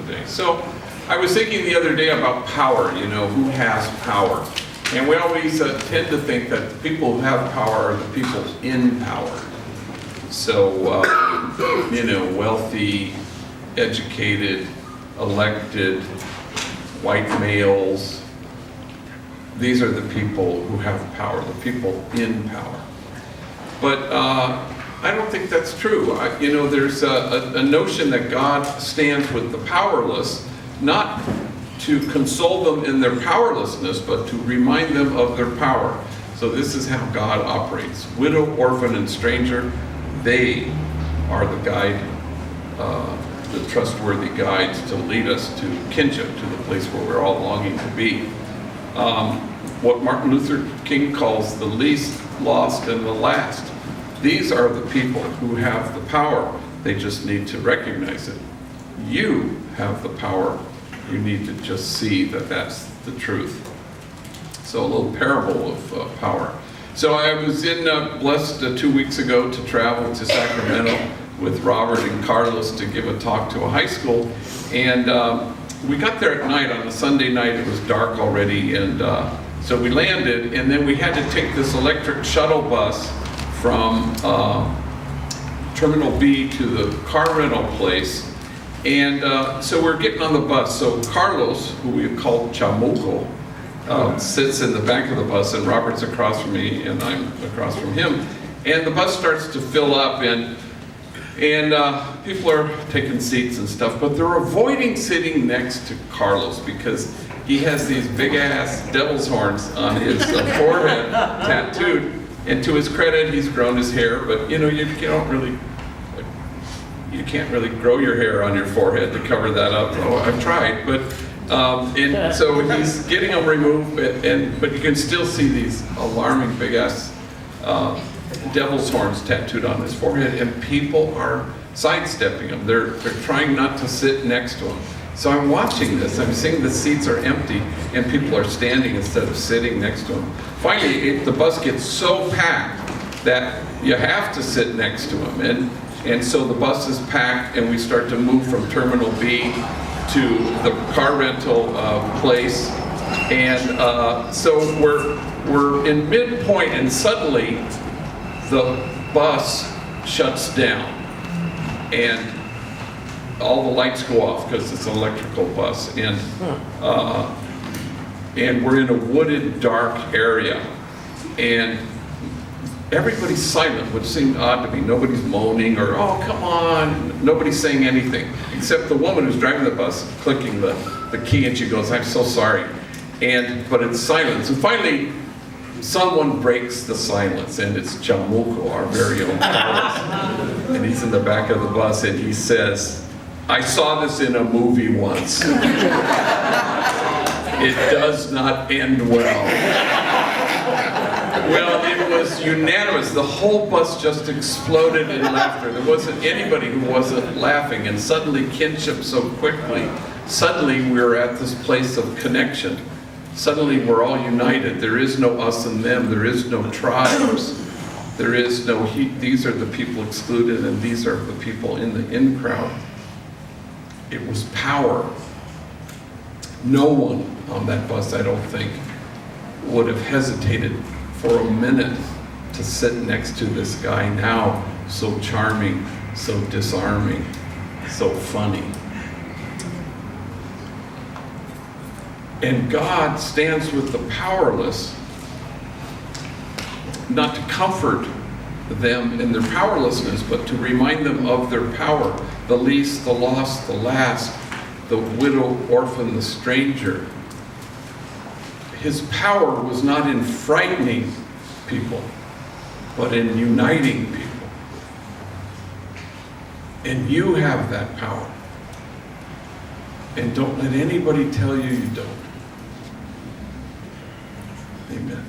today. So I was thinking the other day about power, who has power. And we always tend to think that people who have power are the people in power. So, wealthy, educated, elected, white males. These are the people who have power, the people in power. But I don't think that's true. There's a notion that God stands with the powerless, not to console them in their powerlessness, but to remind them of their power. So this is how God operates. Widow, orphan, and stranger, they are the guide, the trustworthy guides to lead us to kinship, to the place where we're all longing to be. What Martin Luther King calls the least, lost, and the last. These are the people who have the power. They just need to recognize it. You have the power. You need to just see that that's the truth. So a little parable of power. So I was blessed 2 weeks ago to travel to Sacramento with Robert and Carlos to give a talk to a high school. And we got there at night, on a Sunday night. It was dark already. And so we landed, and then we had to take this electric shuttle bus from Terminal B to the car rental place. And so we're getting on the bus. So Carlos, who we have called Chamuco, sits in the back of the bus, and Robert's across from me, and I'm across from him. And the bus starts to fill up, and people are taking seats and stuff, but they're avoiding sitting next to Carlos because he has these big-ass devil's horns on his forehead tattooed. And to his credit, he's grown his hair, but you can't really grow your hair on your forehead to cover that up. Oh, I've tried, but and so he's getting them removed, but you can still see these alarming big-ass devil's horns tattooed on his forehead, and people are sidestepping him. They're trying not to sit next to him. So I'm watching this. I'm seeing the seats are empty, and people are standing instead of sitting next to him. Finally, the bus gets so packed that you have to sit next to him, and so the bus is packed, and we start to move from Terminal B to the car rental place, and so we're in midpoint, and suddenly the bus shuts down, and all the lights go off because it's an electrical bus, and we're in a wooded, dark area, and everybody's silent, which seemed odd to me. Nobody's moaning or, oh, come on. Nobody's saying anything, except the woman who's driving the bus, clicking the key, and she goes, I'm so sorry. But it's silence. And finally, someone breaks the silence, and it's Chamuco, our very own Carlos. And he's in the back of the bus, and he says, I saw this in a movie once. It does not end well. Well, it was unanimous. The whole bus just exploded in laughter. There wasn't anybody who wasn't laughing, and suddenly kinship so quickly. Suddenly we're at this place of connection. Suddenly we're all united. There is no us and them. There is no tribes. There is no these are the people excluded, and these are the people in the in crowd. It was power. No one on that bus, I don't think, would have hesitated for a minute to sit next to this guy now, so charming, so disarming, so funny. And God stands with the powerless, not to comfort them in their powerlessness, but to remind them of their power. The least, the lost, the last, the widow, orphan, the stranger. His power was not in frightening people, but in uniting people. And you have that power. And don't let anybody tell you you don't. Amen.